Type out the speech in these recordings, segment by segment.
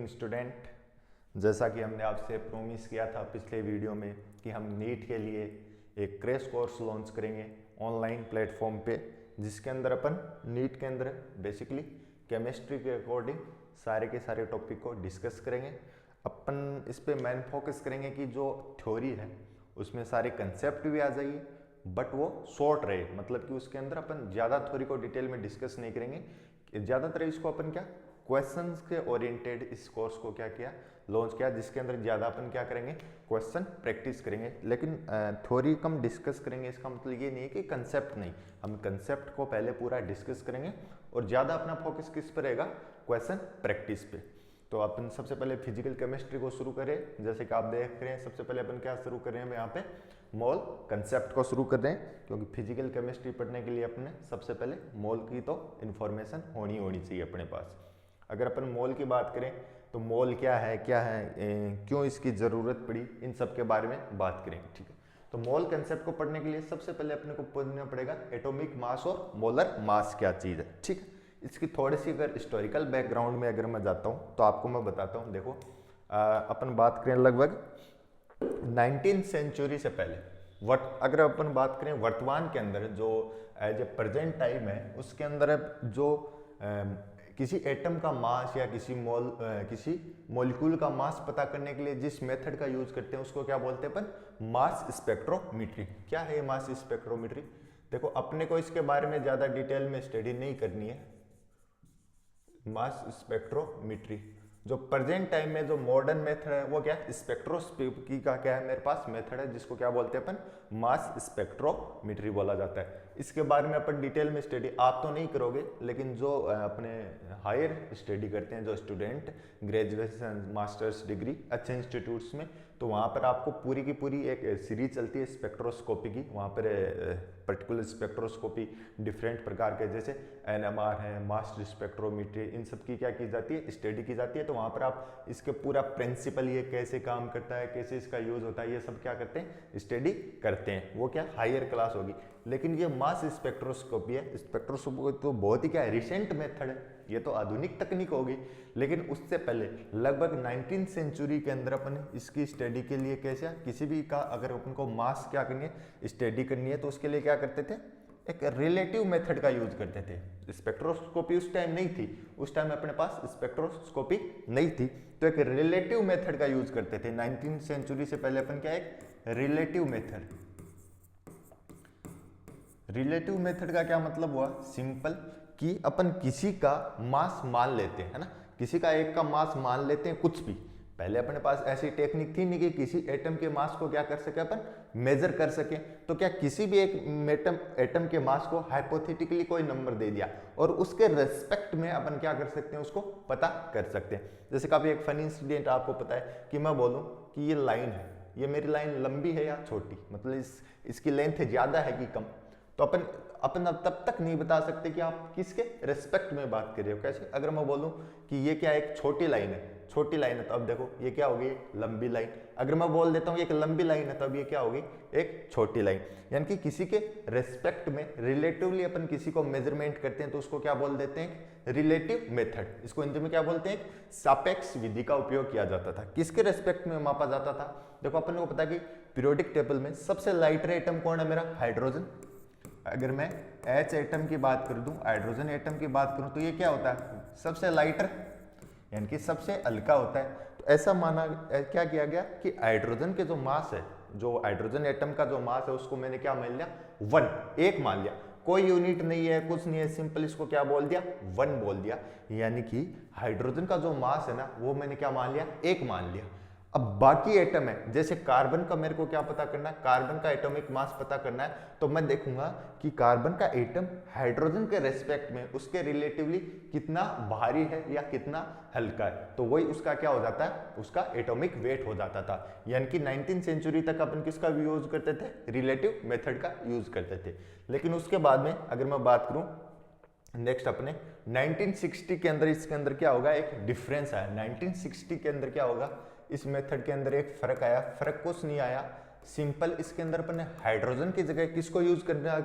Student, जैसा कि हमने आपसे प्रॉमिस किया था पिछले वीडियो में कि हम नीट के लिए एक क्रैश कोर्स लॉन्च करेंगे ऑनलाइन प्लेटफॉर्म पे, जिसके अंदर अपन नीट के अंदर बेसिकली केमिस्ट्री के अकॉर्डिंग सारे के सारे टॉपिक को डिस्कस करेंगे। अपन इस पे मेन फोकस करेंगे कि जो थ्योरी है उसमें सारे कंसेप्ट भी आ जाइए, बट वो शॉर्ट रहे, मतलब कि उसके अंदर अपन ज़्यादा थ्योरी को डिटेल में डिस्कस नहीं करेंगे। ज़्यादातर इसको अपन क्या क्वेश्चंस के ओरिएंटेड इस कोर्स को क्या किया, लॉन्च किया, जिसके अंदर ज़्यादा अपन क्या करेंगे, क्वेश्चन प्रैक्टिस करेंगे। लेकिन थ्योरी कम डिस्कस करेंगे, इसका मतलब ये नहीं है कि कंसेप्ट नहीं, हम कंसेप्ट को पहले पूरा डिस्कस करेंगे और ज़्यादा अपना फोकस किस पर रहेगा, क्वेश्चन प्रैक्टिस पे। तो अपन सबसे पहले फिजिकल केमिस्ट्री को शुरू करें। जैसे कि आप देख रहे हैं, सबसे पहले अपन क्या शुरू कर रहे हैं, यहाँ पे मोल कंसेप्ट को शुरू कर रहे हैं, क्योंकि फिजिकल केमिस्ट्री पढ़ने के लिए अपने सबसे पहले मोल की तो इन्फॉर्मेशन होनी चाहिए अपने पास। अगर अपन मोल की बात करें तो मोल क्या है, क्यों इसकी ज़रूरत पड़ी, इन सब के बारे में बात करेंगे, ठीक है। तो मोल कंसेप्ट को पढ़ने के लिए सबसे पहले अपने को पढ़ना पड़ेगा एटॉमिक मास और मोलर मास क्या चीज़ है, ठीक है। इसकी थोड़ी सी अगर हिस्टोरिकल बैकग्राउंड में अगर मैं जाता हूँ तो आपको मैं बताता हूँ। देखो अपन बात करें लगभग 19th सेंचुरी से पहले, अगर अपन बात करें वर्तमान के अंदर जो एज ए प्रेजेंट टाइम है, उसके अंदर जो किसी एटम का मास या किसी मॉलिक्यूल का मास पता करने के लिए जिस मेथड का यूज करते हैं उसको क्या बोलते हैं अपन, मास स्पेक्ट्रोमीट्री। क्या है मास स्पेक्ट्रोमीट्री? देखो अपने को इसके बारे में ज्यादा डिटेल में स्टडी नहीं करनी है। मास स्पेक्ट्रोमीट्री जो प्रेजेंट टाइम में जो मॉडर्न मेथड है वो क्या है, स्पेक्ट्रोस्कोपी का क्या है मेरे पास मेथड है, जिसको क्या बोलते हैं अपन, मास स्पेक्ट्रोमीट्री बोला जाता है। इसके बारे में अपन डिटेल में स्टडी आप तो नहीं करोगे, लेकिन जो अपने हायर स्टडी करते हैं जो स्टूडेंट, ग्रेजुएशन मास्टर्स डिग्री अच्छे इंस्टीट्यूट्स में, तो वहाँ पर आपको पूरी की पूरी एक सीरीज चलती है स्पेक्ट्रोस्कोपी की। वहाँ पर पर्टिकुलर स्पेक्ट्रोस्कोपी डिफरेंट प्रकार के, जैसे NMR है, मास स्पेक्ट्रोमीट्री, इन सब की क्या की जाती है, स्टडी की जाती है। तो वहाँ पर आप इसके पूरा प्रिंसिपल, ये कैसे काम करता है, कैसे इसका यूज होता है, ये सब क्या करते हैं, स्टडी करते हैं। वो क्या हायर क्लास होगी। लेकिन ये मास स्पेक्ट्रोस्कोपी है, स्पेक्ट्रोस्कोपी तो बहुत ही क्या है, रिसेंट मेथड है, ये तो आधुनिक तकनीक होगी। लेकिन उससे पहले लगभग 19th सेंचुरी के अंदर अपन इसकी स्टडी के लिए कैसे, किसी भी का अगर अपन को मास क्या करनी है, स्टडी करनी है, तो उसके लिए क्या करते थे, एक रिलेटिव मेथड का यूज करते थे। स्पेक्ट्रोस्कोपी उस टाइम नहीं थी, उस टाइम अपने पास स्पेक्ट्रोस्कोपी नहीं थी, तो एक रिलेटिव मेथड का यूज करते थे। 19th सेंचुरी से पहले अपन क्या, एक रिलेटिव मेथड। रिलेटिव मेथड का क्या मतलब हुआ, सिंपल, कि अपन किसी का मास मान लेते हैं, है ना, किसी का एक का मास मान लेते हैं, कुछ भी। पहले अपने पास ऐसी टेक्निक थी नहीं कि किसी एटम के मास को क्या कर सके अपन, मेजर कर सके। तो क्या किसी भी एक एटम के मास को हाइपोथेटिकली कोई नंबर दे दिया और उसके रेस्पेक्ट में अपन क्या कर सकते हैं, उसको पता कर सकते हैं। जैसे काफी एक फनी इंसिडेंट आपको पता है कि मैं बोलूं कि ये लाइन है, ये मेरी लाइन लंबी है या छोटी, मतलब इसकी लेंथ ज्यादा है कि कम, तो अपन अब तब तक नहीं बता सकते कि आप किसके रेस्पेक्ट में बात कर रहे हो। कैसे, अगर मैं बोलूं कि ये क्या एक छोटी लाइन है, छोटी लाइन है, तो अब देखो ये क्या होगी, लंबी लाइन। अगर मैं बोल देता हूँ एक लंबी लाइन है, तब ये क्या होगी, एक छोटी लाइन। यानी कि किसी के रेस्पेक्ट में रिलेटिवली अपन किसी को मेजरमेंट करते हैं तो उसको क्या बोल देते हैं, रिलेटिव मेथड। इसको हिंदी में क्या बोलते हैं, सापेक्ष विधि का उपयोग किया जाता था। किसके रेस्पेक्ट में मापा जाता था? देखो अपन को पता है कि पीरियोडिक टेबल में सबसे लाइटर एटम कौन है, मेरा हाइड्रोजन। अगर मैं H एटम की बात कर दूं, हाइड्रोजन एटम की बात करूं, तो ये क्या होता है, सबसे लाइटर, यानी कि सबसे हल्का होता है। तो ऐसा माना, क्या किया गया कि हाइड्रोजन के जो मास है, जो हाइड्रोजन एटम का जो मास है, उसको मैंने क्या मान लिया, 1, एक मान लिया। कोई यूनिट नहीं है, कुछ नहीं है, सिंपल इसको क्या बोल दिया, 1 बोल दिया। यानी कि हाइड्रोजन का जो मास है ना, वो मैंने क्या मान लिया, 1 मान लिया। अब बाकी एटम है, जैसे कार्बन का मेरे को क्या पता करना है, कार्बन का एटॉमिक मास पता करना है, तो मैं देखूंगा कि कार्बन का एटम हाइड्रोजन के रेस्पेक्ट में उसके रिलेटिवली कितना भारी है या कितना हल्का है, तो वही उसका क्या हो जाता है, उसका एटॉमिक वेट हो जाता था। यानी कि 19th सेंचुरी तक अपन किसका यूज करते थे, रिलेटिव मेथड का यूज करते थे। लेकिन उसके बाद में अगर मैं बात करूं नेक्स्ट अपने 1960 के अंदर, इसके अंदर क्या होगा, एक डिफरेंस आया। 1960 के अंदर क्या होगा, इस मेथड के अंदर एक फर्क आया। फर्क कुछ नहीं आया, सिंपल इसके अंदर अपन ने हाइड्रोजन की जगह किसको यूज करना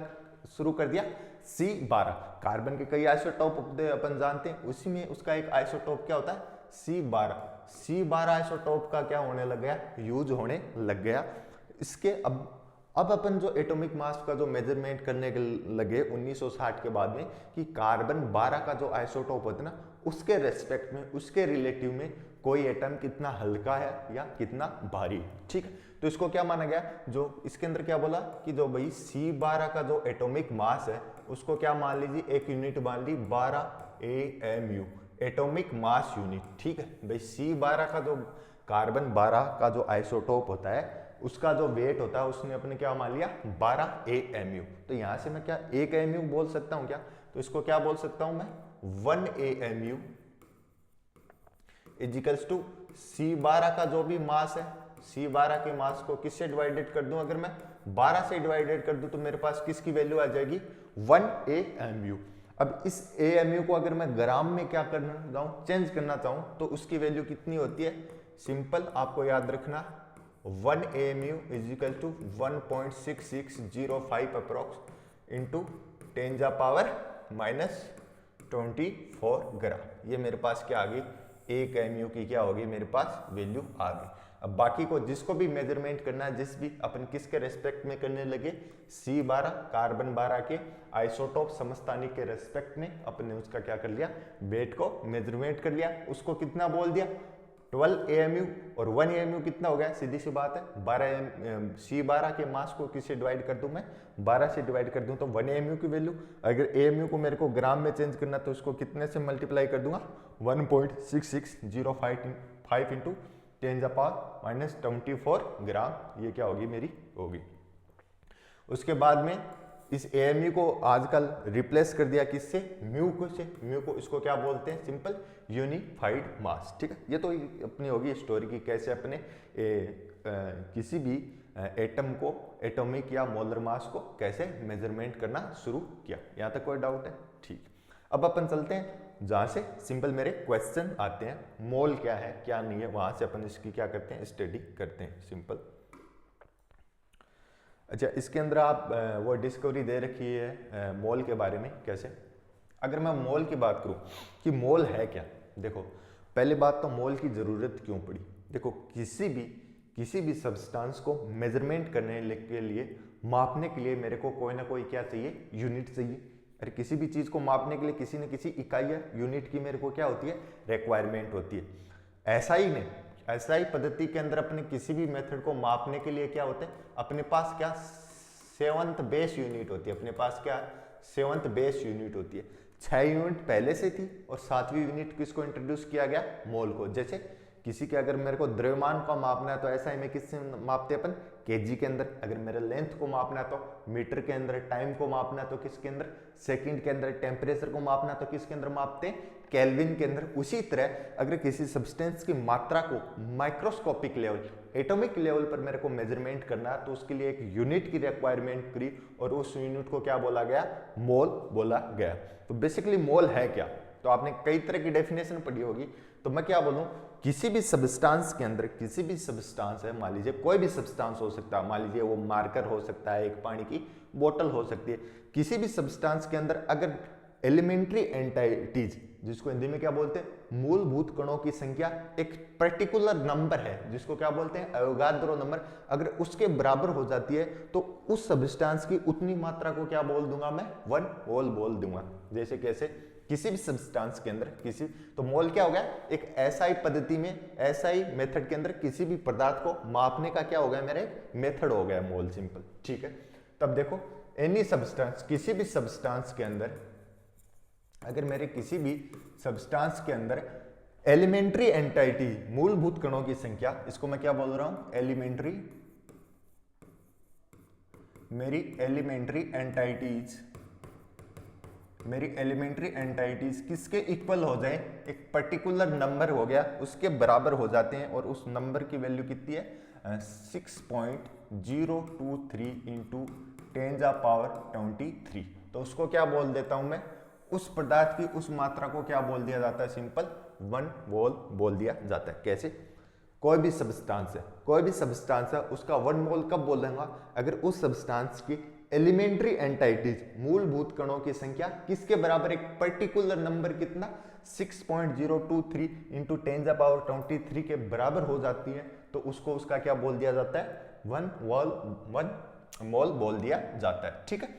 शुरू कर दिया, C12। कार्बन के कई आइसोटोप अपन जानते हैं, उसी में उसका एक आइसोटोप क्या होता है, C12 आइसोटोप का क्या होने लग गया, यूज होने लग गया। इसके अब अपन जो एटॉमिक मास का जो मेजरमेंट करने के लगे 1960 के बाद में कि कार्बन 12 का जो आइसोटोप होता है ना, उसके रेस्पेक्ट में, उसके रिलेटिव में कोई एटम कितना हल्का है या कितना भारी है। ठीक है, तो इसको क्या माना गया, जो इसके अंदर क्या बोला कि जो भाई C12 का जो एटॉमिक मास है उसको क्या मान लीजिए, एक यूनिट मान ली 12 AMU, एटॉमिक मास यूनिट। ठीक है भाई, C12 का जो कार्बन 12 का जो आइसोटोप होता है उसका जो वेट होता है उसने अपने क्या मान लिया 12 AMU। तो यहां से मैं क्या 1 AMU बोल सकता हूं क्या, तो इसको क्या बोल सकता हूं मैं 1 AMU इजिकल्स टू C12 का जो भी मास है, C12 के मास को किससे डिवाइडेड कर दूं, अगर मैं 12 से डिवाइडेड कर दूं तो मेरे पास किसकी वैल्यू आ जाएगी 1 AMU। अब इस AMU को अगर मैं ग्राम में क्या करना चाहूं, चेंज करना चाहूं तो उसकी वैल्यू कितनी होती है, सिंपल आपको याद रखना 1 AMU is equal to 1.6605 approx into 10⁻⁻24 gram. ये मेरे पास क्या आ गई, 1 AMU की क्या होगी मेरे पास वैल्यू आ गई। अब बाकी को जिसको भी मेजरमेंट करना है, जिस भी अपन किसके रेस्पेक्ट में करने लगे, C12 कार्बन 12 के आइसोटोप समस्थानिक के रेस्पेक्ट में अपने उसका क्या कर लिया, वेट को मेजरमेंट कर लिया। उसको कितना बोल दिया 12 AMU, और 1 AMU कितना हो गया, सीधी सी बात है 12 C12 के मास को किससे डिवाइड कर दूं मैं 12 से डिवाइड कर दूं तो 1 AMU की वैल्यू। अगर AMU को मेरे को ग्राम में चेंज करना तो इसको कितने से मल्टीप्लाई कर दूंगा 1.6605 इंटू 10⁻⁻24 ग्राम, ये क्या होगी मेरी होगी। उसके बाद में इस AMU को आजकल रिप्लेस कर दिया किससे, म्यू को से। म्यू को इसको क्या बोलते हैं, सिंपल यूनिफाइड मास। ठीक है, ये तो अपनी होगी स्टोरी की कैसे अपने किसी भी एटम को, एटॉमिक या मोलर मास को कैसे मेजरमेंट करना शुरू किया। यहाँ तक कोई डाउट है, ठीक। अब अपन चलते हैं जहाँ से सिंपल मेरे क्वेश्चन आते हैं, मोल क्या है क्या नहीं है, वहां से अपन इसकी क्या करते हैं स्टडी करते हैं सिंपल। अच्छा, इसके अंदर आप वो डिस्कवरी दे रखी है मोल के बारे में कैसे। अगर मैं मोल की बात करूं कि मोल है क्या, देखो पहली बात तो मोल की जरूरत क्यों पड़ी। देखो किसी भी सब्सटेंस को मेजरमेंट करने के लिए, मापने के लिए मेरे को कोई ना कोई क्या चाहिए, यूनिट चाहिए। अरे किसी भी चीज को मापने के लिए किसी न किसी इकाई या यूनिट की मेरे को क्या होती है, रिक्वायरमेंट होती है। ऐसा ही नहीं, ऐसा ही पद्धति के अंदर अपने किसी भी मेथड को मापने के लिए क्या होता है, अपने पास क्या 7th बेस यूनिट होती है। अपने पास क्या 7th बेस यूनिट होती है। 6 यूनिट पहले से थी और 7वीं यूनिट किसको इंट्रोड्यूस किया गया, मोल को। जैसे किसी के अगर मेरे को द्रव्यमान को मापना है तो ऐसा ही मैं किससे मापते अपन, केजी के अंदर। अगर मेरे लेंथ को मापना है तो मीटर के अंदर, टाइम को मापना है तो किसके अंदर, सेकंड के अंदर, टेम्परेचर को मापना है तो किसके अंदर मापते हैं, केल्विन के अंदर। उसी तरह अगर किसी सब्सटेंस की मात्रा को माइक्रोस्कोपिक लेवल, एटॉमिक लेवल पर मेरे को मेजरमेंट करना है तो उसके लिए एक यूनिट की रिक्वायरमेंट करी और उस यूनिट को क्या बोला गया, मोल बोला गया। तो बेसिकली मोल है क्या, तो आपने कई तरह की डेफिनेशन पढ़ी होगी। तो मैं क्या बोलूं, किसी भी सब्सटेंस के अंदर, किसी भी सब्सटेंस है, मान लीजिए कोई भी सब्सटेंस हो सकता है, मान लीजिए वो मार्कर हो सकता है, एक पानी की बोतल हो सकती है। किसी भी सब्सटेंस के अंदर अगर एलिमेंट्री एंटाइटीज, जिसको हिंदी में क्या बोलते हैं, मूलभूत कणों की संख्या एक पर्टिकुलर नंबर है, जिसको क्या बोलते हैं, अवोगाद्रो नंबर, अगर उसके बराबर हो जाती है तो उस सब्सटेंस की उतनी मात्रा को क्या बोल दूंगा मैं, 1 मोल बोल दूंगा। जैसे कैसे, किसी भी सब्सटेंस के अंदर किसी, तो मोल क्या हो गया, एक एसआई पद्धति में, एसआई मेथड के अंदर किसी भी पदार्थ को मापने का क्या हो गया, मेरे मेथड हो गया मोल, सिंपल। ठीक है, तब देखो एनी सब्सटेंस, किसी भी सब्सटेंस के अंदर, अगर मेरे किसी भी सब्सटेंस के अंदर एलिमेंट्री एंटाइटी, मूलभूत कणों की संख्या, इसको मैं क्या बोल रहा हूं, एलिमेंट्री, मेरी एलिमेंट्री एंटाइटीज, मेरी एलिमेंट्री एंटाइटीज किसके इक्वल हो जाए, एक पर्टिकुलर नंबर हो गया, उसके बराबर हो जाते हैं, और उस नंबर की वैल्यू कितनी है, 6.023 इंटू 10⁻23। तो उसको क्या बोल देता हूं मैं, उस पदार्थ की उस मात्रा को क्या बोल दिया जाता है, सिंपल 1 मोल बोल दिया जाता है। कैसे, कोई भी सब्सटेंस है, कोई भी सब्सटेंस है, उसका 1 मोल कब बोलेंगा, अगर उस सब्सटेंस की एलिमेंट्री एंटाइटीज मूलभूत कणों की संख्या किसके बराबर, एक पर्टिकुलर नंबर कितना 6.023 इंटू 10⁻23 के बराबर हो जाती है, तो उसको उसका क्या बोल दिया जाता है, वन मोल बोल दिया जाता है। ठीक है,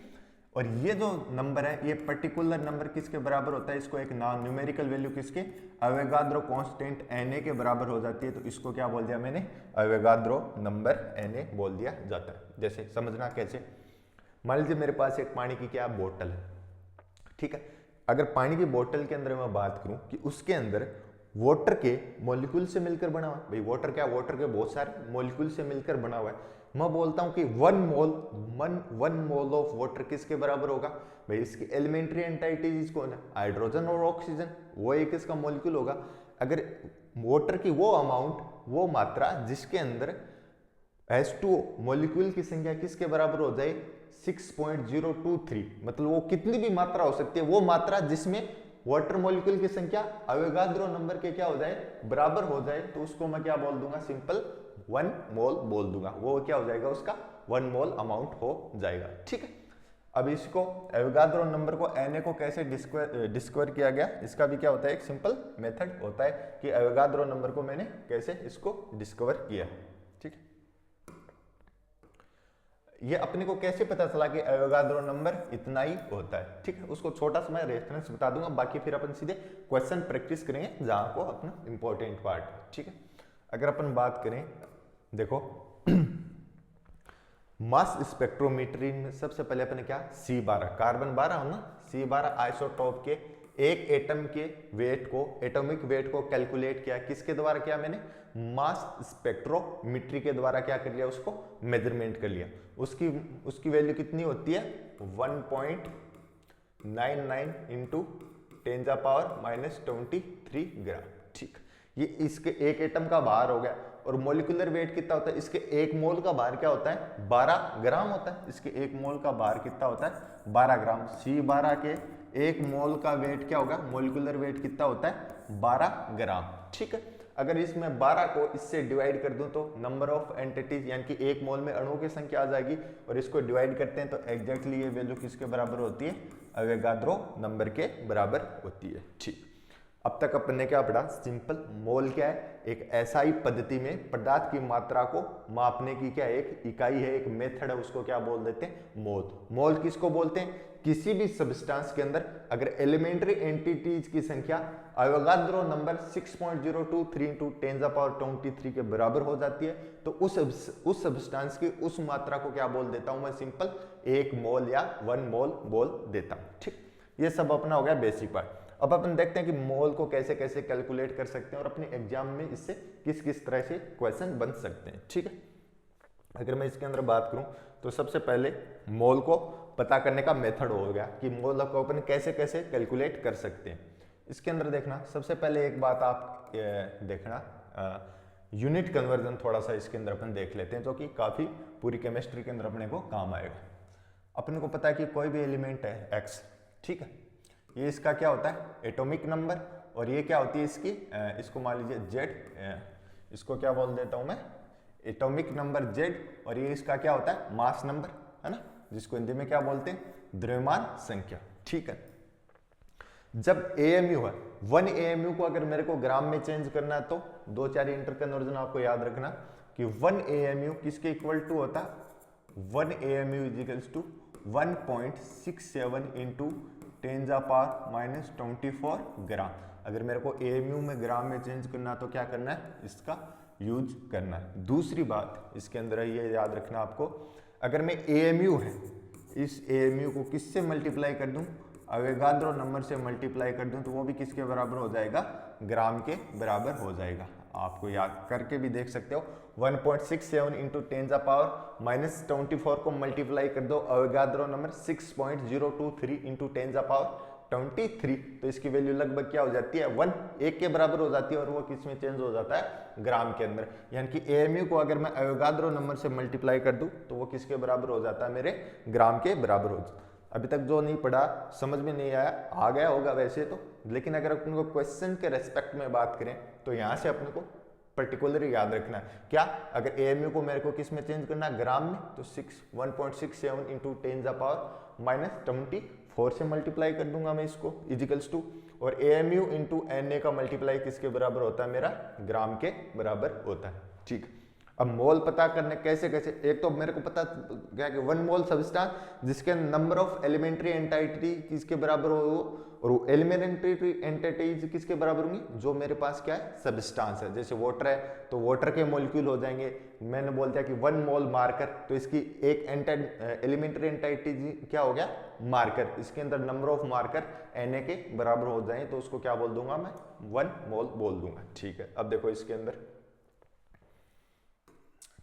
और ये जो नंबर है ये पर्टिकुलर नंबर किसके बराबर होता है, इसको एक नॉन न्यूमेरिकल वैल्यू किसके, अवोगाद्रो कांस्टेंट Na के बराबर हो जाती है, तो इसको क्या बोल दिया मैंने, अवोगाद्रो नंबर Na बोल दिया जाता है। जैसे समझना कैसे, मान लीजिए मेरे पास एक पानी की क्या बोतल है, ठीक है, अगर पानी की बोतल के अंदर मैं बात करूं कि उसके अंदर वाटर के मॉलिक्यूल से मिलकर बना हुआ है, भाई वाटर क्या, वाटर के बहुत सारे मॉलिक्यूल से मिलकर बना हुआ है, मैं बोलता हूं कि वन मोल ऑफ वाटर किसके बराबर होगा, भाई इसकी एलिमेंट्री एंटाइटीज कौन है, हाइड्रोजन और ऑक्सीजन, वो एक इसका मॉलिक्यूल होगा। अगर वाटर की वो अमाउंट, वो मात्रा जिसके अंदर H2O मॉलिक्यूल की संख्या किसके बराबर हो जाए 6.023, मतलब वो कितनी भी मात्रा हो सकती है, वो मात्रा जिसमें वाटर मॉलिक्यूल की संख्या अवोगाद्रो नंबर के क्या हो जाए, बराबर हो जाए, तो उसको मैं क्या बोल दूंगा, सिंपल 1 मोल बोल दूंगा, वो क्या हो जाएगा, उसका 1 मोल अमाउंट हो जाएगा। ठीक है, अब इसको एवोगाद्रो नंबर को Na को कैसे डिस्कवर किया गया, इसका भी क्या होता है, एक सिंपल मेथड होता है कि एवोगाद्रो नंबर को मैंने कैसे इसको डिस्कवर किया। ठीक है, ये अपने को कैसे पता चला कि एवोगाद्रो नंबर इतना ही होता है। ठीक है, उसको छोटा सा मैं रेफरेंस बता दूंगा, बाकी फिर अपन सीधे क्वेश्चन प्रैक्टिस करेंगे जहां को अपना इंपॉर्टेंट पार्ट है। ठीक है, अगर अपन बात करें, देखो मास स्पेक्ट्रोमीटरी में सबसे पहले अपने क्या, C12 कार्बन 12 हो ना, C12 आइसोटोप के एक एटम के वेट को, एटॉमिक वेट को कैलकुलेट किया, किसके द्वारा किया मैंने, मास स्पेक्ट्रोमीट्री के द्वारा क्या कर लिया, उसको मेजरमेंट कर लिया। उसकी वैल्यू कितनी होती है 1.99 इंटू 10⁻⁻23 ग्राम। ठीक, ये इसके एक एटम का भार हो गया, और मोलिकुलर वेट कितना होता है, इसके एक मोल का भार क्या होता है 12 ग्राम होता है, इसके एक मोल का भार कितना होता है 12 ग्राम। C12 के एक मोल का वेट क्या होगा, मोलिकुलर वेट कितना होता है 12 ग्राम। ठीक है, अगर इसमें 12 को इससे डिवाइड कर दूं तो नंबर ऑफ एंटिटीज, यानी कि एक मोल में अणुओं की संख्या आ जाएगी, और इसको डिवाइड करते हैं तो एग्जैक्टली ये वैल्यू किसके बराबर होती है, अवोगाद्रो नंबर के बराबर होती है। ठीक, अब तक अपन ने क्या पढ़ा, सिंपल मोल क्या है, एक एसआई पद्धति में पदार्थ की मात्रा को मापने की क्या एक इकाई है, एक मेथड है, उसको क्या बोल देते हैं, मोल। मोल किसको बोलते हैं, किसी भी सब्सटेंस के अंदर अगर एलिमेंट्री एंटिटीज की संख्या अवोगाद्रो नंबर 6.023 इंटू 10⁻23 के बराबर हो जाती है, तो उस सब्सटेंस की उस मात्रा को क्या बोल देता हूं मैं, सिंपल 1 मोल या 1 मोल बोल देता हूं। ठीक, ये सब अपना हो गया बेसिक पार्ट। अब अपन देखते हैं कि मोल को कैसे कैसे कैलकुलेट कर सकते हैं, और अपने एग्जाम में इससे किस किस तरह से क्वेश्चन बन सकते हैं। ठीक है, अगर मैं इसके अंदर बात करूं तो सबसे पहले मोल को पता करने का मेथड हो गया कि मोल को अपन कैसे कैसे कैलकुलेट कर सकते हैं। इसके अंदर देखना, सबसे पहले एक बात आप देखना, यूनिट कन्वर्जन थोड़ा सा इसके अंदर अपन देख लेते हैं, जो कि काफी पूरी केमिस्ट्री के अंदर अपने को काम आएगा। अपने को पता है कि कोई भी एलिमेंट है X, ठीक है, ये इसका क्या होता है एटॉमिक नंबर, और ये क्या होती है इसकी, इसको मान लीजिए Z, इसको क्या बोल देता हूं मैं, एटॉमिक नंबर Z, और ये इसका क्या होता है मास नंबर, है ना, जिसको हिंदी में क्या बोलते हैं, द्रव्यमान संख्या। ठीक है, जब AMU है 1 AMU को अगर मेरे को ग्राम में चेंज करना है तो 2-4 इंटर कन्वर्जन आपको याद रखना कि 1 AMU किसके इक्वल टू होता है, 1 AMU is equals to 1.67 into 10⁻⁻24 gram. अगर मेरे को AMU में ग्राम में चेंज करना है तो क्या करना है, इसका यूज करना है। दूसरी बात इसके अंदर ये याद रखना आपको, अगर मैं AMU है इस AMU को किससे मल्टीप्लाई कर दूं, अवोगाद्रो नंबर से मल्टीप्लाई कर दूं, तो वो भी किसके बराबर हो जाएगा, ग्राम के बराबर हो जाएगा। आपको याद करके भी देख सकते हो, 1.67 इंटू 10⁻⁻24 को मल्टीप्लाई कर दो अवोगाद्रो नंबर 6.023 इंटू 10⁻23, तो इसकी वैल्यू लगभग क्या हो जाती है 1 के बराबर हो जाती है, और वो किस में चेंज हो जाता है, ग्राम के अंदर। यानी कि AMU को अगर मैं अवोगाद्रो नंबर से मल्टीप्लाई कर दूं तो वो किसके बराबर हो जाता है, मेरे ग्राम के बराबर हो जाता है। अभी तक जो नहीं पढ़ा, समझ में नहीं आया, आ गया होगा वैसे तो, लेकिन अगर अपन को क्वेश्चन के रेस्पेक्ट में बात करें तो यहाँ से अपने को पर्टिकुलर याद रखना है। क्या, अगर एएमयू को मेरे को किस में चेंज करना है, ग्राम में, तो 1.67 इंटू 10⁻24 से मल्टीप्लाई कर दूंगा मैं इसको, इजिकल्स टू, और एएमयू इंटू एनए का मल्टीप्लाई किसके बराबर होता है, मेरा ग्राम के बराबर होता है। ठीक, अब मोल पता करने कैसे कैसे, एक तो मेरे को पता क्या कि 1 मोल सब्सटेंस जिसके नंबर ऑफ एलिमेंट्री एंटिटी किसके बराबर हो, और एलिमेंट्री एंटिटीज किसके बराबर होंगी, जो मेरे पास क्या है, सब्सटेंस है। जैसे वाटर है तो वाटर के मॉलिक्यूल हो जाएंगे, मैंने बोल दिया कि 1 मोल मार्कर, तो इसकी एक एलिमेंट्री एंटिटी क्या हो गया, मार्कर, इसके अंदर नंबर ऑफ मार्कर Na के बराबर हो जाए तो उसको क्या बोल दूंगा मैं, 1 मोल बोल दूंगा। ठीक है, अब देखो इसके अंदर,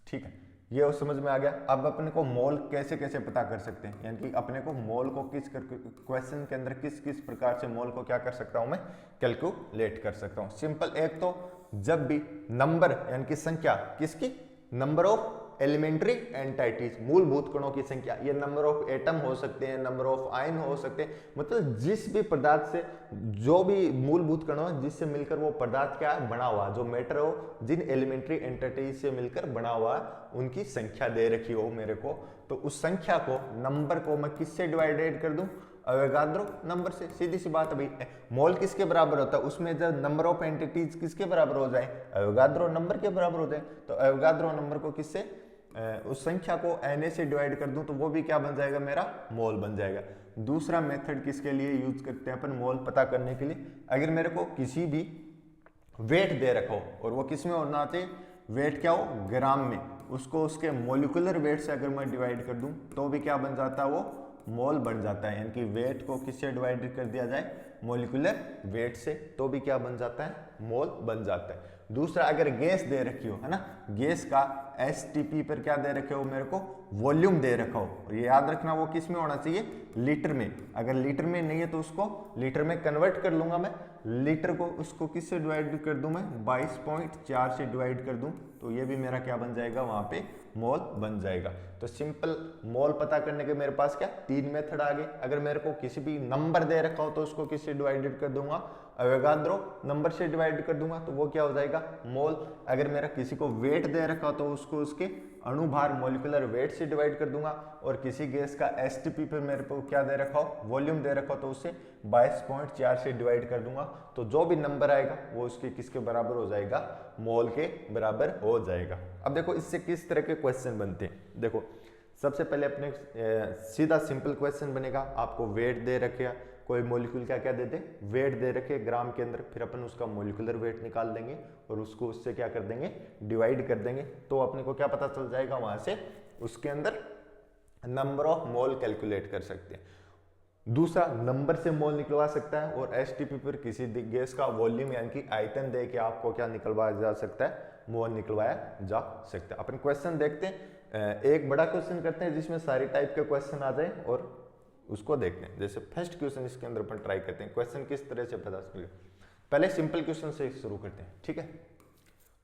ठीक है, ये समझ में आ गया। अब अपने को मोल कैसे कैसे पता कर सकते हैं, यानी कि अपने को मोल को किस क्वेश्चन के अंदर किस किस प्रकार से मोल को क्या कर सकता हूं मैं, कैलकुलेट कर सकता हूं। सिंपल, एक तो जब भी नंबर यानी कि संख्या किसकी, नंबर ऑफ एलिमेंट्री एंटिटीज, मूलभूत कणों की संख्या, ये नंबर ऑफ एटम हो सकते हैं, नंबर ऑफ आयन हो सकते हैं, मतलब जिस भी पदार्थ से, जो भी मूलभूत कण हो जिससे मिलकर वो पदार्थ क्या है, बना हुआ, जो मैटर हो, जिन एलिमेंट्री एंटिटीज से मिलकर बना हुआ, उनकी संख्या दे रखी हो मेरे को, तो उस संख्या को, नंबर को मैं किससे डिवाइडेड कर दूं, अवोगाद्रो नंबर से। सीधी सी बात है भाई, मोल किसके बराबर होता है, उसमें जब नंबर ऑफ एंटिटीज किसके बराबर हो जाए, अवोगाद्रो नंबर के बराबर हो जाए, तो अवोगाद्रो नंबर को किससे, उस संख्या को Na से डिवाइड कर दूं तो वो भी क्या बन जाएगा, मेरा मोल बन जाएगा। दूसरा मेथड किसके लिए यूज करते हैं अपन मोल पता करने के लिए, अगर मेरे को किसी भी वेट दे रखा हो और वो किस में होना चाहिए, वेट क्या हो, ग्राम में, उसको उसके मोलिकुलर वेट से अगर मैं डिवाइड कर दूं तो भी क्या बन जाता है, वो मोल बन जाता है। यानी कि वेट को किससे डिवाइड कर दिया जाए, मोलिकुलर वेट से, तो भी क्या बन जाता है, मोल बन जाता है। दूसरा, अगर गैस दे रखी हो, है ना, गैस का एसटीपी पर क्या दे रखे हो, मेरे को वॉल्यूम दे रखा हो, और ये याद रखना वो किस में होना चाहिए, लीटर में। अगर लीटर में नहीं है तो उसको लीटर में कन्वर्ट कर लूंगा मैं, लीटर को उसको किससे डिवाइड कर दूं मैं, 22.4 से डिवाइड कर दूं, तो ये भी मेरा क्या बन जाएगा, वहां पे मोल बन जाएगा। तो सिंपल मोल पता करने के मेरे पास क्या 3 मेथड आ गए। अगर मेरे को किसी भी नंबर दे रखा हो तो उसको किससे डिवाइडेड कर दूंगा, अवोगाद्रो नंबर से डिवाइड कर दूंगा, तो वो क्या हो जाएगा, मोल। अगर मेरा किसी को वेट दे रखा हो तो उसको उसके अणुभार मोलिकुलर वेट से डिवाइड कर दूंगा, और किसी गैस का एसटीपी पर मेरे को क्या दे रखा हो, वॉल्यूम दे रखा हो, तो उससे 22.4 से डिवाइड कर दूंगा, तो जो भी नंबर आएगा वो उसके किसके बराबर हो जाएगा, मोल के बराबर हो जाएगा। अब देखो इससे किस तरह के क्वेश्चन बनते हैं। देखो सबसे पहले अपने सीधा सिंपल क्वेश्चन बनेगा, आपको वेट दे रखे, कोई मॉलिक्यूल क्या क्या देते, वेट दे रखे ग्राम के अंदर, फिर अपन उसका मॉलिक्यूलर वेट निकाल देंगे और उसको उससे क्या कर देंगे, डिवाइड कर देंगे, तो अपने को क्या पता चल जाएगा, वहां से उसके अंदर नंबर ऑफ मोल कैलकुलेट कर सकते हैं। दूसरा, नंबर से मोल निकलवा सकता है, और एसटीपी पर किसी गैस का वॉल्यूम यानी कि आयतन दे के आपको क्या निकलवाया जा सकता है, मोल निकलवाया जा सकता है। अपन क्वेश्चन देखते हैं, एक बड़ा क्वेश्चन करते हैं जिसमें सारी टाइप के क्वेश्चन आ जाए और उसको देखते हैं। जैसे फर्स्ट क्वेश्चन इसके अंदर अपन ट्राई करते हैं, क्वेश्चन किस तरह से पता चलेगा। पहले सिंपल क्वेश्चन से शुरू करते हैं, ठीक है।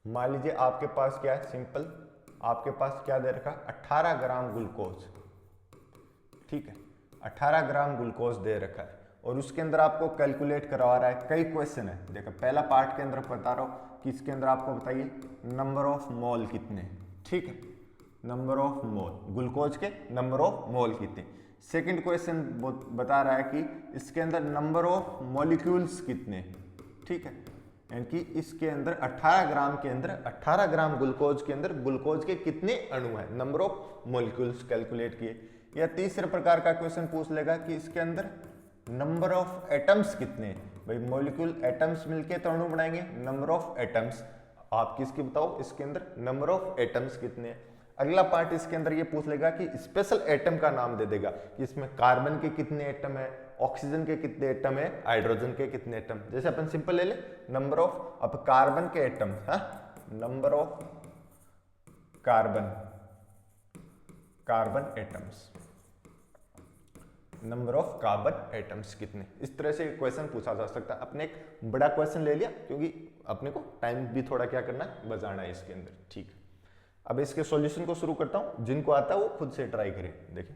मान लीजिए आपके पास क्या है, सिंपल, आपके पास क्या दे रखा, 18 ग्राम ग्लूकोज, ठीक है, 18 ग्राम ग्लूकोज दे रखा है, और उसके अंदर आपको कैलकुलेट करवा रहा है। कई क्वेश्चन है, देखो पहला पार्ट के अंदर बता रहा हूं कि इसके अंदर आपको बताइए नंबर ऑफ मोल कितने, ठीक है, नंबर ऑफ मोल, ग्लूकोज के नंबर ऑफ मोल कितने। सेकंड क्वेश्चन बता रहा है कि इसके अंदर नंबर ऑफ मॉलिक्यूल्स कितने, ठीक है, यानी कि इसके अंदर 18 ग्राम के अंदर, 18 ग्राम ग्लूकोज के अंदर ग्लूकोज के कितने अणु हैं, नंबर ऑफ मॉलिक्यूल्स कैलकुलेट किए। या तीसरे प्रकार का क्वेश्चन पूछ लेगा कि इसके अंदर नंबर ऑफ एटम्स कितने, भाई मॉलिक्यूल एटम्स मिलके तो अणु बनाएंगे, नंबर ऑफ एटम्स आप किसकी बताओ, इसके अंदर नंबर ऑफ एटम्स कितने। अगला पार्ट इसके अंदर ये पूछ लेगा कि स्पेशल एटम का नाम दे देगा कि इसमें कार्बन के कितने एटम है, ऑक्सीजन के कितने एटम है, हाइड्रोजन के कितने एटम। जैसे अपन सिंपल ले ले नंबर ऑफ, अब कार्बन के atom, number of carbon atoms, number of carbon atoms कितने। इस तरह से क्वेश्चन पूछा जा सकता है। अपने एक बड़ा क्वेश्चन ले लिया क्योंकि अपने को टाइम भी थोड़ा क्या करना है, बचाना है इसके अंदर, ठीक है। अब इसके सॉल्यूशन को शुरू करता हूं, जिनको आता है वो खुद से ट्राई करें। देखिए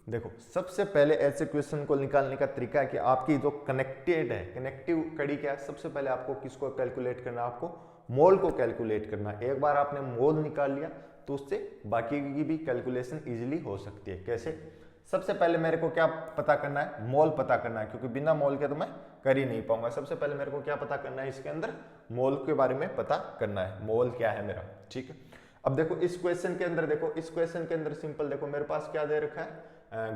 देखो सबसे पहले ऐसे क्वेश्चन को निकालने का तरीका है कि आपकी जो कनेक्टेड है, कनेक्टिव कड़ी क्या है, सबसे पहले आपको किसको कैलकुलेट करना है, आपको मोल को कैलकुलेट करना है। एक बार आपने मोल निकाल लिया तो उससे बाकी की भी कैलकुलेशन इजीली हो सकती है। कैसे? सबसे पहले मेरे को क्या पता करना है, मोल पता करना है, क्योंकि बिना मोल के तो मैं कर ही नहीं पाऊंगा। सबसे पहले मेरे को क्या पता करना है, इसके अंदर मोल के बारे में पता करना है, मोल क्या है मेरा। ठीक है, अब देखो इस क्वेश्चन के अंदर, देखो इस क्वेश्चन के अंदर सिंपल देखो मेरे पास क्या दे रखा है,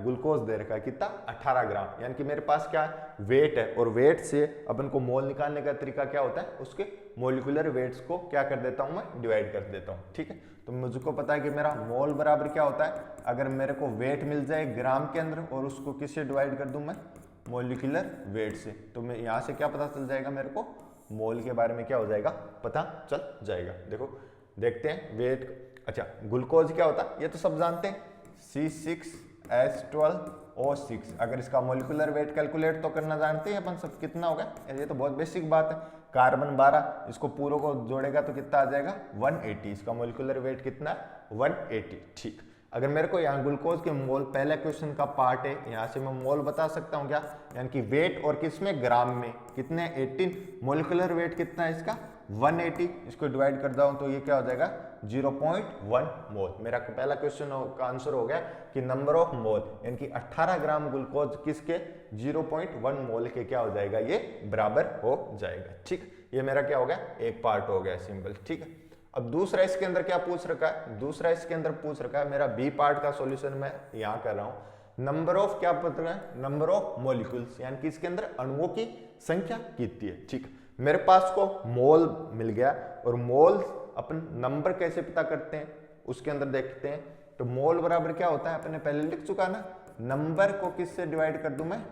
ग्लूकोज दे रखा है, कितना 18 ग्राम, यानी कि मेरे पास क्या है, वेट है, और वेट से अपन को मोल निकालने का तरीका क्या होता है, उसके मोलिकुलर वेट्स को क्या कर देता हूं मैं, डिवाइड कर देता हूं। ठीक है, तो मुझको पता है कि मेरा मोल बराबर क्या होता है, अगर मेरे को वेट मिल जाए ग्राम के अंदर और उसको किससे डिवाइड कर दूं मैं, मोलिकुलर वेट से, तो मैं यहाँ से क्या पता चल जाएगा, मेरे को मोल के बारे में क्या हो जाएगा, पता चल जाएगा। देखो देखते हैं वेट, अच्छा ग्लूकोज क्या होता है ये तो सब जानते हैं, C6H12O6। अगर इसका मोलिकुलर वेट कैलकुलेट तो करना जानते हैं अपन सब, कितना होगा, ये तो बहुत बेसिक बात है। कार्बन 12, इसको पूरों को जोड़ेगा तो कितना आ जाएगा 180, इसका मोलिकुलर वेट कितना है 180। ठीक, अगर मेरे को यहाँ ग्लूकोज के मोल, पहले क्वेश्चन का पार्ट है, यहाँ से मैं मोल बता सकता हूँ क्या, यानी कि वेट और किसमें, ग्राम में, कितने 18, मोलिकुलर वेट कितना है इसका 180, इसको डिवाइड कर दूं तो ये क्या हो जाएगा 0.1 मोल। मेरा पहला क्वेश्चन का आंसर हो गया कि नंबर ऑफ मोल, यानी कि 18 ग्राम ग्लूकोज किसके 0.1 मोल के क्या हो जाएगा, ये बराबर हो जाएगा। ठीक, ये मेरा क्या हो गया, एक पार्ट हो गया सिंपल। ठीक है, अब दूसरा इसके अंदर क्या पूछ रखा है, दूसरा इसके अंदर पूछ रखा है, मेरा बी पार्ट का सॉल्यूशन मैं यहाँ कर रहा हूँ, नंबर ऑफ क्या पता है, नंबर ऑफ मॉलिक्यूल्स, यानी कि इसके अंदर अणुओं की संख्या कितनी है। ठीक, मेरे पास को मोल मिल गया, और मोल अपन नंबर कैसे पता करते हैं उसके अंदर देखते हैं। तो मोल बराबर क्या होता है, अपने पहले लिख चुका ना, नंबर को किससे डिवाइड कर दूं मैं,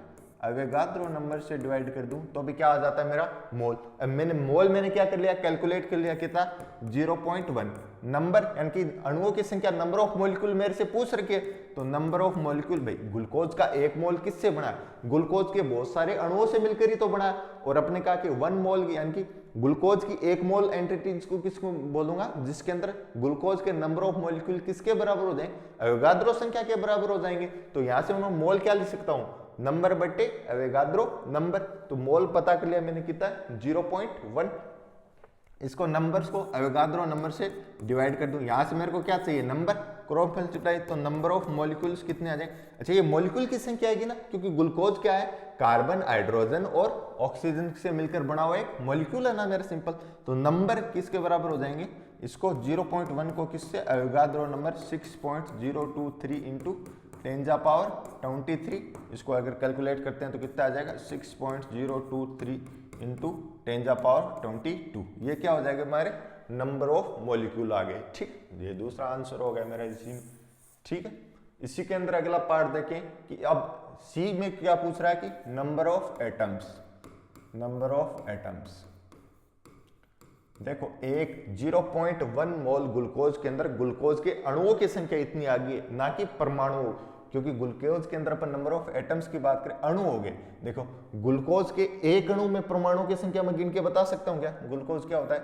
अवोगाद्रो नंबर से डिवाइड कर दूं तो अभी क्या आ जाता है मेरा मोल। अब मैंने क्या कर लिया, कैलकुलेट कर लिया, कितना 0.1 नंबर, यानी कि अणुओं की संख्या, नंबर ऑफ मॉलिक्यूल मेरे से पूछ रखी है, तो नंबर ऑफ मॉलिक्यूल, भाई ग्लूकोज का एक मोल किससे बना है, ग्लूकोज के बहुत सारे अणुओं से मिलकर ही तो बना है। और अपने कहा कि 1 मोल यानी कि ग्लूकोज की एक मोल एंटिटीज को किसको बोलूंगा, जिसके अंदर ग्लूकोज के नंबर ऑफ मॉलिक्यूल किसके बराबर हो जाएंगे, अवोगाद्रो संख्या के बराबर हो जाएंगे। तो यहां से मैं मोल क्या लिख सकता हूं, नंबर बटे अवोगाद्रो नंबर। तो मोल पता कर लिया मैंने कितना 0.1, इसको नंबर्स को अवोगाद्रो नंबर से डिवाइड कर दूं, यहां से मेरे को क्या चाहिए, नंबर, क्रॉस मल्टीप्लाई, तो नंबर ऑफ मॉलिक्यूल्स कितने आ जाएंगे। अच्छा ये मॉलिक्यूल की संख्या आएगी ना, क्योंकि ग्लूकोज क्या है, कार्बन, हाइड्रोजन और ऑक्सीजन से मिलकर बना हुआ एक मॉलिक्यूल है ना मेरा सिंपल। तो नंबर किसके बराबर हो जाएंगे, इसको 0.1 को किससे, अवोगाद्रो नंबर 6.023 इंटू 10⁻23, इसको अगर कैलकुलेट करते हैं तो कितना आ जाएगा 6.023 इंटू 10⁻22, ये क्या हो जाएगा हमारे नंबर ऑफ मॉलिक्यूल आ गए। ठीक, ये दूसरा आंसर हो गया मेरा इसी में। ठीक है, इसी के अंदर अगला पार्ट देखें कि अब सी में क्या पूछ रहा है कि number of atoms, number of atoms. देखो एक 0.1 मोल ग्लूकोज के अंदर ग्लूकोज के अणुओं की संख्या इतनी आ गई है, ना कि परमाणु, क्योंकि ग्लूकोज के अंदर अपन नंबर ऑफ एटम्स की बात करें, अणु हो गए। देखो ग्लूकोज के एक अणु में परमाणु की संख्या मैं गिन के बता सकता हूं क्या, ग्लूकोज क्या होता है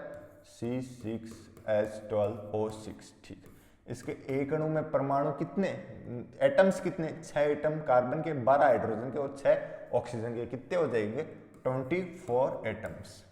C6H12O6। ठीक, इसके एक अणु में परमाणु कितने, एटम्स कितने, 6 एटम कार्बन के, 12 हाइड्रोजन के और 6 ऑक्सीजन के, कितने हो जाएंगे 24 एटम्स।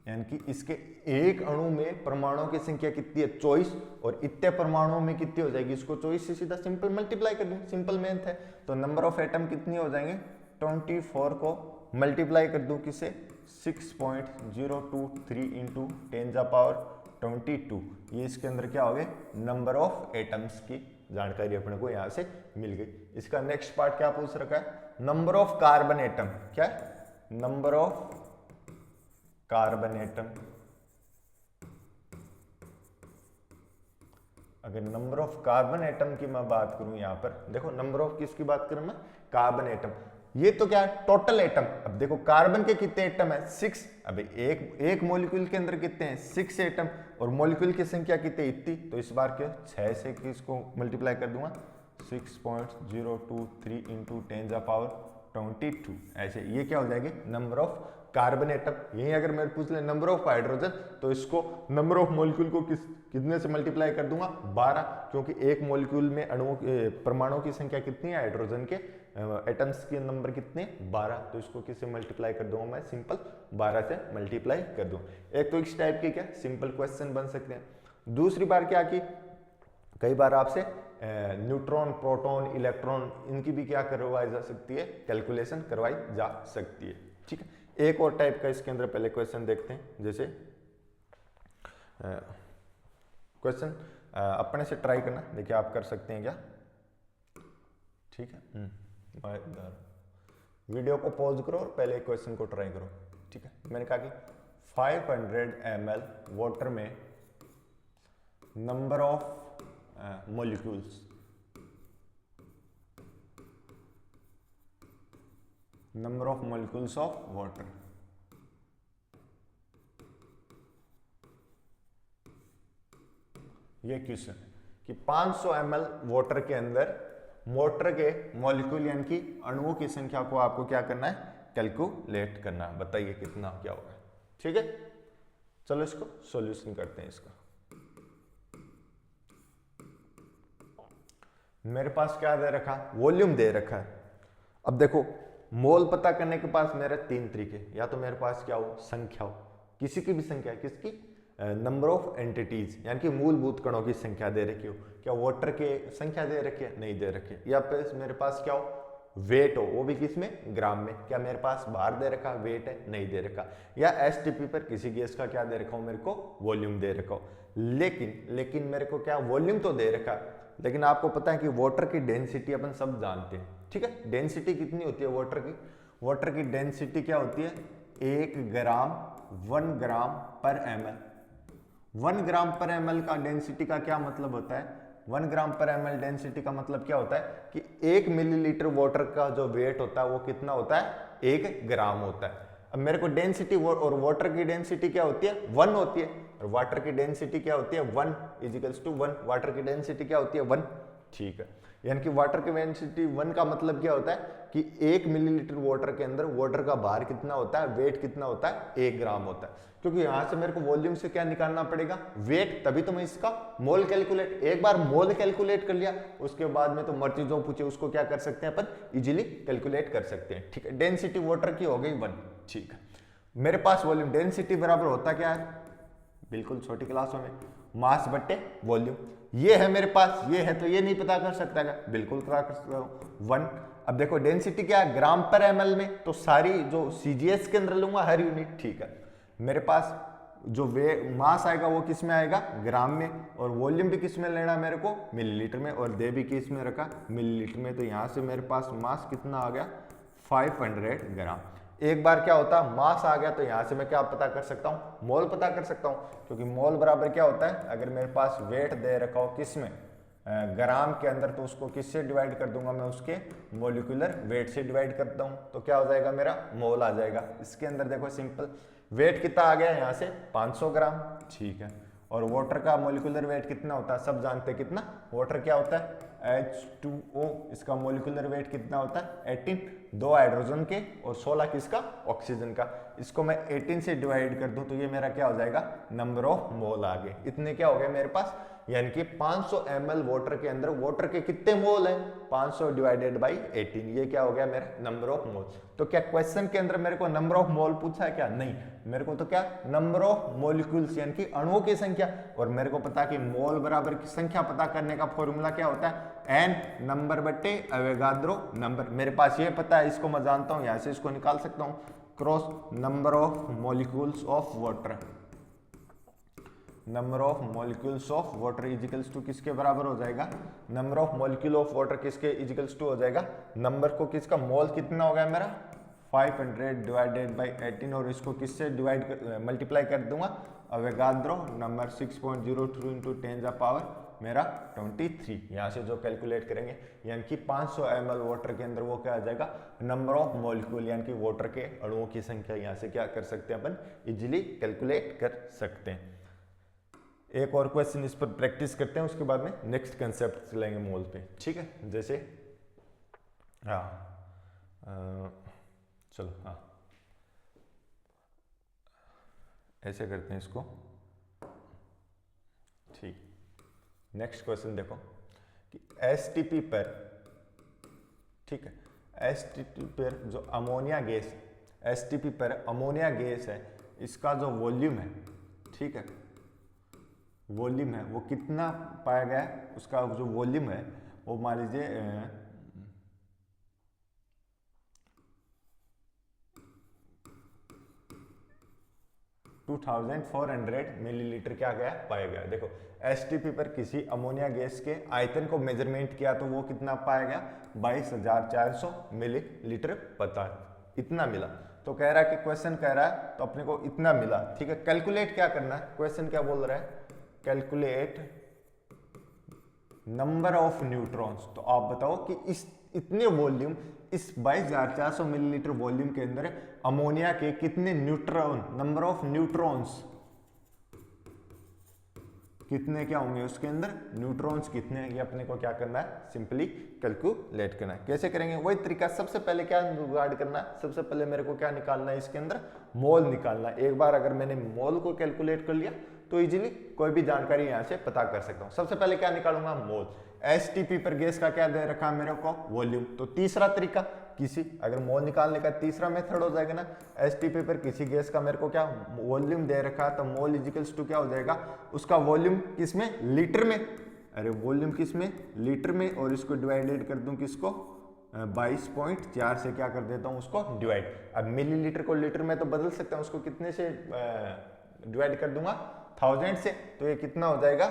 यानी कि इसके एक अणु में परमाणुओं की संख्या कितनी है 24, और इतने परमाणुओं में कितनी हो जाएगी, इसको 24 से सीधा सिंपल मल्टीप्लाई कर दूं, सिंपल मेथ है। तो नंबर ऑफ एटम कितनी हो जाएंगे, 24 को मल्टीप्लाई कर दूं किससे, 6.023 इंटू 10⁻22, ये इसके अंदर क्या हो गए, नंबर ऑफ एटम्स की जानकारी अपने को यहां से मिल गई। इसका नेक्स्ट पार्ट क्या पूछ रखा है, नंबर ऑफ कार्बन एटम, क्या है, नंबर ऑफ कार्बन एटम। अगर नंबर ऑफ कार्बन एटम की मैं बात करूं, यहां पर देखो नंबर ऑफ किसकी बात करूं मैं, कार्बन एटम। ये तो क्या है, टोटल एटम। अब देखो कार्बन के कितने एटम है 6, अब एक मॉलिक्यूल के अंदर कितने हैं 6 एटम, और मॉलिक्यूल की संख्या कितनी इतनी, तो इस बार के 6 से किसको मल्टीप्लाई कर दूंगा 6.023 इंटू 10⁻22, ऐसे ये क्या हो जाएगी नंबर ऑफ कार्बन एटम। यही अगर मेरे पूछ ले नंबर ऑफ हाइड्रोजन, तो इसको नंबर ऑफ मॉलिक्यूल को कितने से मल्टीप्लाई कर दूंगा 12, क्योंकि एक मॉलिक्यूल में अणुओं परमाणुओं की संख्या कितनी है, हाइड्रोजन के एटम्स के नंबर कितने 12, तो इसको किससे मल्टीप्लाई कर दूंगा मैं, सिंपल 12 से मल्टीप्लाई कर दूं। एक तो इस टाइप के क्या सिंपल क्वेश्चन बन सकते हैं। दूसरी बार क्या की कई बार आपसे न्यूट्रॉन, प्रोटॉन, इलेक्ट्रॉन इनकी भी क्या करवाई जा सकती है, कैलकुलेशन करवाई जा सकती है। ठीक है, एक और टाइप का इसके अंदर पहले क्वेश्चन देखते हैं। जैसे क्वेश्चन अपने से ट्राई करना, देखिए आप कर सकते हैं क्या। ठीक है, वीडियो को पॉज करो और पहले क्वेश्चन को ट्राई करो। ठीक है, मैंने कहा कि 500 ml वाटर में number of molecules, number of molecules of water, ये क्वेश्चन है कि 500 ml वाटर के अंदर मोटर के मॉलिक्यूल यानी कि अणुओं की संख्या को आपको क्या करना है, कैलकुलेट करना है। बताइए कितना क्या होगा। ठीक है, चलो इसको सॉल्यूशन करते हैं। इसका मेरे पास क्या दे रखा, वॉल्यूम दे रखा है। अब देखो मोल पता करने के पास मेरे तीन तरीके, या तो मेरे पास क्या हो, संख्या हो, किसी की भी संख्या, किसकी, नंबर ऑफ एंटिटीज यानी कि मूलभूत कणों की संख्या दे रखी हो। क्या वाटर के संख्या दे रखी है, नहीं दे रखी है। या फिर मेरे पास क्या हो, वेट हो, वो भी किसमें, ग्राम में। क्या मेरे पास बार दे रखा, वेट है, नहीं दे रखा। या एसटीपी पर किसी गैस का क्या दे रखा हो, मेरे को वॉल्यूम दे रखा हो। लेकिन मेरे को क्या वॉल्यूम तो दे रखा, लेकिन आपको पता है कि वाटर की डेंसिटी अपन सब जानते हैं। ठीक है, डेंसिटी कितनी होती है वाटर की, वाटर की डेंसिटी क्या होती है, 1 ग्राम 1 ग्राम पर ml। 1 ग्राम पर ml का डेंसिटी का क्या मतलब होता है, 1 ग्राम पर ml डेंसिटी का मतलब क्या होता है कि 1 मिलीलीटर वाटर का जो वेट होता है वो कितना होता है, 1 ग्राम होता है। अब मेरे को डेंसिटी और वाटर की डेंसिटी क्या होती है, 1 होती है, और वाटर की डेंसिटी क्या होती है, 1 इजिकल्स टू 1। वाटर की डेंसिटी क्या होती है, 1। ठीक है, यानी कि वाटर की डेंसिटी 1 का मतलब क्या होता है कि 1 मिलीलीटर वाटर के अंदर वाटर का भार कितना होता है, वेट कितना होता है, 1 ग्राम होता है। क्योंकि यहां से मेरे को वॉल्यूम से क्या निकालना पड़ेगा, वेट, तभी तो मैं इसका मोल कैलकुलेट, एक बार मोल कैलकुलेट कर लिया उसके बाद में तो मर्जी जो पूछे उसको क्या कर सकते हैं अपन, इजीली कैलकुलेट कर सकते हैं। ठीक है, डेंसिटी वाटर की हो गई 1। ठीक है, मेरे पास वॉल्यूम, डेंसिटी बराबर होता क्या है, बिल्कुल छोटी क्लासों में मास बट्टे वॉल्यूम। ये है मेरे पास, ये है, तो ये नहीं पता कर सकता क्या, बिल्कुल पता कर सकता हूं, 1। अब देखो डेंसिटी क्या है, ग्राम पर ml में, तो सारी जो सीजीएस के अंदर लूंगा हर यूनिट। ठीक है, मेरे पास जो मास आएगा वो किस में आएगा, ग्राम में, और वॉल्यूम भी किस में लेना मेरे को, मिलीलीटर में, और दे भी किस में रखा, मिलीलीटर में। तो यहां से मेरे पास मास कितना आ गया, 500 ग्राम। एक बार क्या होता है, मास आ गया, तो यहां से मैं क्या पता कर सकता हूं, मोल पता कर सकता हूं, क्योंकि मोल बराबर क्या होता है, अगर मेरे पास वेट दे रखा हो किस में, ग्राम के अंदर, तो उसको किससे डिवाइड कर दूंगा मैं, उसके मोलिकुलर वेट से डिवाइड करता हूं, तो क्या हो जाएगा, मेरा मोल आ जाएगा। इसके अंदर देखो सिंपल, वेट कितना आ गया यहाँ से 500 ग्राम। ठीक है, और वाटर का मोलिकुलर वेट कितना होता है, सब जानते हैं कितना, वाटर क्या होता है, H2O, इसका मोलिकुलर वेट कितना होता है 18, 2 हाइड्रोजन के और 16 किसका, ऑक्सीजन का। इसको मैं 18 से डिवाइड कर दूं तो ये मेरा क्या हो जाएगा, नंबर ऑफ मोल आ गए। इतने क्या हो गए मेरे पास, यानी कि 500 ml वाटर के अंदर वाटर के कितने मोल है, 500 डिवाइडेड बाई 18, ये क्या हो गया मेरा नंबर ऑफ मोल। तो क्या क्वेश्चन के अंदर मेरे को नंबर ऑफ मोल पूछा है क्या, नहीं, मेरे को तो क्या नंबर ऑफ मॉलिक्यूल्स यानी कि अणुओं की संख्या, और मेरे को पता कि मोल बराबर की संख्या पता करने का फॉर्मूला क्या होता है, n नंबर बट्टे अवोगाद्रो नंबर। मेरे पास ये पता है, इसको मैं जानता हूं, यहां से इसको निकाल सकता हूं, cross number of molecules of water, number of molecules of water equals to किसके बराबर हो जाएगा, number of molecule of water किसके इजिकल्स टू हो जाएगा, नंबर को किसका मोल कितना हो गया मेरा 500 डिवाइडेड बाई 18, और इसको किससे डिवाइड मल्टीप्लाई कर दूंगा, अवोगाद्रो नंबर 6.02 इंटू 10⁻, मेरा 23। यहाँ से जो कैलकुलेट करेंगे, यानी कि 500 ml वाटर के अंदर वो क्या आ जाएगा, नंबर ऑफ मॉलिक्यूल यानी कि वाटर के अणुओं की संख्या, यहाँ से क्या कर सकते हैं अपन, इजीली कैलकुलेट कर सकते हैं। एक और क्वेश्चन इस पर प्रैक्टिस करते हैं, उसके बाद में नेक्स्ट कंसेप्ट चलेंगे मोल पे। ठीक है, जैसे चलो ऐसे करते हैं इसको, ठीक। नेक्स्ट क्वेश्चन देखो कि एसटीपी पर, ठीक है, एसटीपी पर जो अमोनिया गैस, एसटीपी पर अमोनिया गैस है, इसका जो वॉल्यूम है, ठीक है, वॉल्यूम है वो कितना पाया गया है, उसका जो वॉल्यूम है वो मान लीजिए 2400 मिलीलीटर क्या गया पाया गया। देखो एसटीपी पर किसी अमोनिया गैस के आयतन को मेजरमेंट किया तो वो कितना पाया गया, 22,400 मिलीलीटर पता है, इतना मिला। तो कह रहा है कि क्वेश्चन कह रहा है तो अपने को इतना मिला, ठीक है। कैलकुलेट क्या करना है, क्वेश्चन क्या बोल रहा है, कैलकुलेट नंबर ऑफ न्यूट्रॉन्स। तो आप बताओ कि इस इतने वॉल्यूम, इस 22,400 मिलीलीटर वॉल्यूम के अंदर अमोनिया के कितने न्यूट्रॉन, नंबर ऑफ न्यूट्रॉन्स कितने क्या होंगे, उसके अंदर न्यूट्रॉन्स कितने, ये अपने को क्या करना है, सिंपली कैलकुलेट करना है। कैसे करेंगे, वही तरीका। सबसे पहले क्या जुगाड़ करना है, सबसे पहले मेरे को क्या निकालना है, इसके अंदर मोल निकालना है। एक बार अगर मैंने मोल को कैलकुलेट कर लिया तो इजीली कोई भी जानकारी यहाँ से पता कर सकता हूँ। सबसे पहले क्या निकालूंगा, मोल। एसटीपी पर गैस का क्या दे रखा है मेरे को, वॉल्यूम। तो तीसरा तरीका, किसी अगर मोल निकालने का तीसरा मेथड हो जाएगा ना, एसटीपी पर किसी गैस का मेरे को क्या वॉल्यूम दे रखा है, तो मोल इजिकल्स टू क्या हो जाएगा, उसका वॉल्यूम किसमें, लीटर में। अरे वॉल्यूम किसमें, लीटर में, और इसको डिवाइडेड कर दूं किसको, 22.4 से क्या कर देता हूँ उसको डिवाइड। अब मिलीलीटर को लीटर में तो बदल सकता हूँ, उसको कितने से डिवाइड कर दूंगा, 1000 से। तो ये कितना हो जाएगा,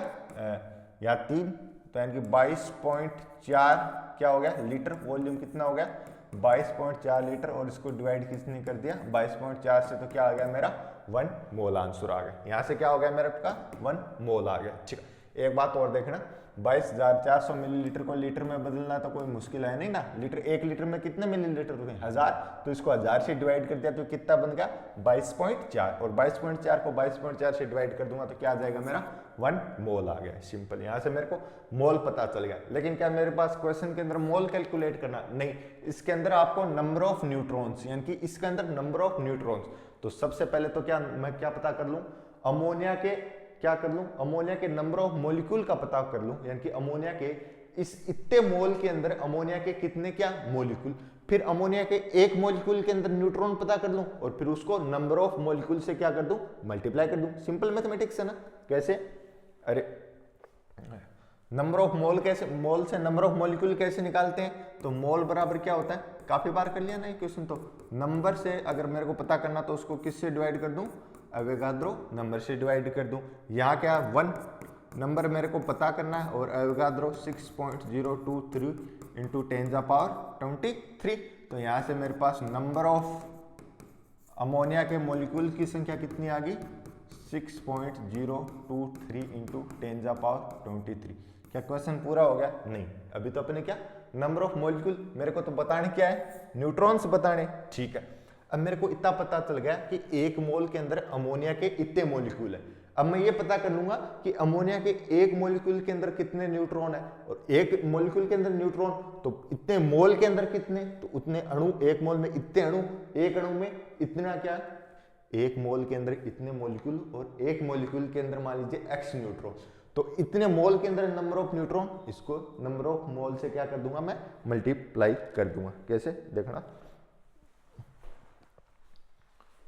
या 3, तो यानी कि 22.4 क्या हो गया लीटर, वॉल्यूम कितना हो गया 22.4 लीटर, और इसको डिवाइड किसने कर दिया 22.4 से, तो क्या आ गया मेरा 1 मोल आंसर आ गया। यहाँ से क्या हो गया मेरा का 1 मोल आ गया, ठीक है। एक बात और देखना, 22,400 मिलीलीटर को लीटर में बदलना तो कोई मुश्किल है नहीं ना। लीटर, 1 लीटर में कितने मिलीलीटर होते हैं, 1000, तो इसको 1000 से डिवाइड कर दिया तो कितना बन गया 22.4, और 22.4 को 22.4 से डिवाइड कर दूंगा तो क्या आ जाएगा मेरा 1 मोल आ गया। सिंपल, यहाँ से मेरे को मोल पता चल गया। लेकिन क्या मेरे पास क्वेश्चन के अंदर मोल कैलकुलेट करना नहीं, इसके अंदर आपको नंबर ऑफ न्यूट्रॉन्स, यानी कि इसके अंदर नंबर ऑफ न्यूट्रॉन्स। तो सबसे पहले तो क्या मैं क्या पता कर लूं, अमोनिया के क्या कर लूं, अमोनिया के नंबर ऑफ मॉलिक्यूल का पता कर लूं, यानी कि अमोनिया के इस इतने मोल के अंदर अमोनिया के कितने क्या मॉलिक्यूल, फिर अमोनिया के एक मॉलिक्यूल के अंदर न्यूट्रॉन पता कर लूं, और फिर उसको नंबर ऑफ मॉलिक्यूल से क्या कर दूं, मल्टीप्लाई कर दूं। सिंपल मैथमेटिक्स है ना। कैसे, अरे नंबर ऑफ मोल कैसे, मोल से नंबर ऑफ मॉलिक्यूल कैसे निकालते हैं, तो मोल बराबर क्या होता है, काफी बार कर लिया ना ये क्वेश्चन। तो नंबर से अगर मेरे को पता करना तो उसको किससे डिवाइड कर दूं, एवोगाद्रो नंबर से डिवाइड कर दूं। यहाँ क्या 1 नंबर मेरे को पता करना है, और एवोगाद्रो 6.023 इंटू 10⁻23। तो यहाँ से मेरे पास नंबर ऑफ अमोनिया के मॉलिक्यूल की संख्या कितनी आ गई, 6.023 इंटू 10⁻23। क्या क्वेश्चन पूरा हो गया, नहीं। अभी तो अपने क्या नंबर ऑफ मॉलिक्यूल मेरे को तो बताने क्या है, न्यूट्रॉन्स बताने, ठीक है। अब मेरे को इतना पता चल गया कि 1 मोल के अंदर अमोनिया के इतने मॉलिक्यूल है। अब मैं ये पता कर लूंगा कि अमोनिया के 1 मॉलिक्यूल के अंदर कितने न्यूट्रॉन है, और 1 मॉलिक्यूल के अंदर न्यूट्रॉन, तो इतने मोल के अंदर कितने, तो उतने अणु, 1 मोल में इतने अणु, 1 अणु में इतना क्या, 1 मोल के अंदर इतने मॉलिक्यूल, और 1 मॉलिक्यूल के अंदर मान लीजिए x न्यूट्रॉन, तो इतने मोल के अंदर नंबर ऑफ न्यूट्रॉन, इसको नंबर ऑफ मोल से क्या कर दूंगा मैं, मल्टीप्लाई कर दूंगा। कैसे देखना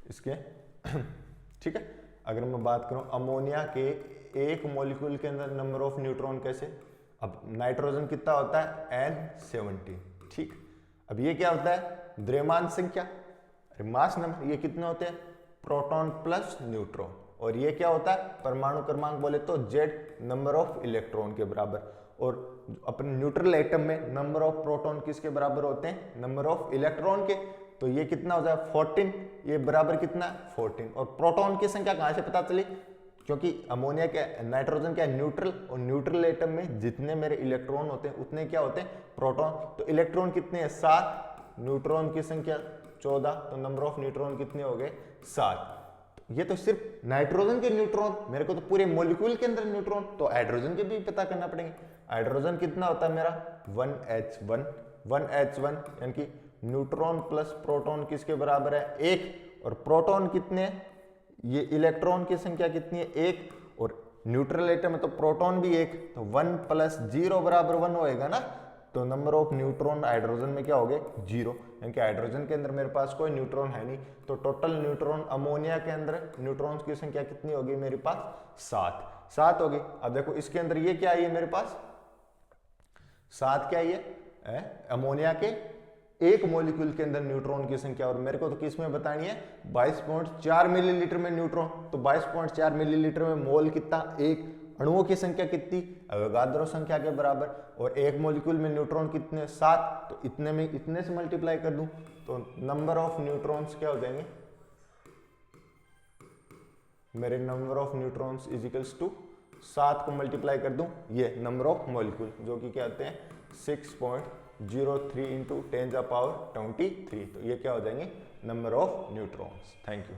इसके ठीक है। अगर मैं बात करूं अमोनिया के 1 मॉलिक्यूल के अंदर नंबर ऑफ न्यूट्रॉन कैसे, अब नाइट्रोजन कितना होता है N70, ठीक। अब ये क्या होता है, द्रव्यमान संख्या, मास नंबर, ये कितने होते हैं, प्रोटॉन प्लस न्यूट्रॉन, और ये क्या होता है, परमाणु क्रमांक बोले तो Z नंबर ऑफ इलेक्ट्रॉन के बराबर, और अपने न्यूट्रल एटम में नंबर ऑफ प्रोटॉन किसके बराबर होते हैं, नंबर ऑफ इलेक्ट्रॉन के। तो ये कितना हो जाए 14, ये बराबर कितना 14, और प्रोटॉन की संख्या कहां से पता चली, क्योंकि अमोनिया के नाइट्रोजन क्या न्यूट्रल, और न्यूट्रल एटम में जितने मेरे इलेक्ट्रॉन होते हैं उतने क्या होते हैं प्रोटॉन। तो इलेक्ट्रॉन कितने हैं 7, न्यूट्रॉन की संख्या 14, तो नंबर ऑफ न्यूट्रॉन कितने हो गए 7। ये तो सिर्फ नाइट्रोजन के न्यूट्रॉन, मेरे को तो पूरे मॉलिक्यूल के अंदर न्यूट्रॉन, तो हाइड्रोजन के भी पता करना पड़ेंगे। हाइड्रोजन कितना होता है मेरा 1H1, यानी कि न्यूट्रॉन प्लस प्रोटॉन किसके बराबर है 1, और प्रोटॉन कितने, ये इलेक्ट्रॉन की संख्या कितनी है, एक, और न्यूट्रल एटम है तो प्रोटॉन भी एक, तो 1 + 0 बराबर 1 होएगा ना। तो नंबर ऑफ न्यूट्रॉन हाइड्रोजन में क्या हो गए, 0, क्योंकि हाइड्रोजन के अंदर मेरे पास कोई न्यूट्रॉन है नहीं। तो टोटल न्यूट्रॉन अमोनिया के अंदर न्यूट्रॉन्स की संख्या कितनी होगी मेरे पास, 7 होगी। अब देखो इसके अंदर ये क्या आई है मेरे पास, 7 क्या है अमोनिया के एक मॉलिक्यूल के अंदर न्यूट्रॉन की संख्या, और मेरे को तो किस में बतानी है, 22.4 मिलीलीटर में न्यूट्रॉन। तो 22.4 मिलीलीटर में मोल कितना, एक, अणुओं की संख्या कितनी, अवोगाद्रो संख्या के बराबर, और एक मॉलिक्यूल में न्यूट्रॉन कितने, 7, तो इतने में इतने से मल्टीप्लाई कर दूं तो नंबर ऑफ न्यूट्रॉन्स क्या हो जाएंगे मेरे, number of neutrons is equals to 7 को मल्टीप्लाई कर दूं, ये नंबर ऑफ मॉलिक्यूल जो कि क्या होते हैं 6.03 × 10⁻23, तो ये क्या हो जाएंगे number of neutrons. Thank you.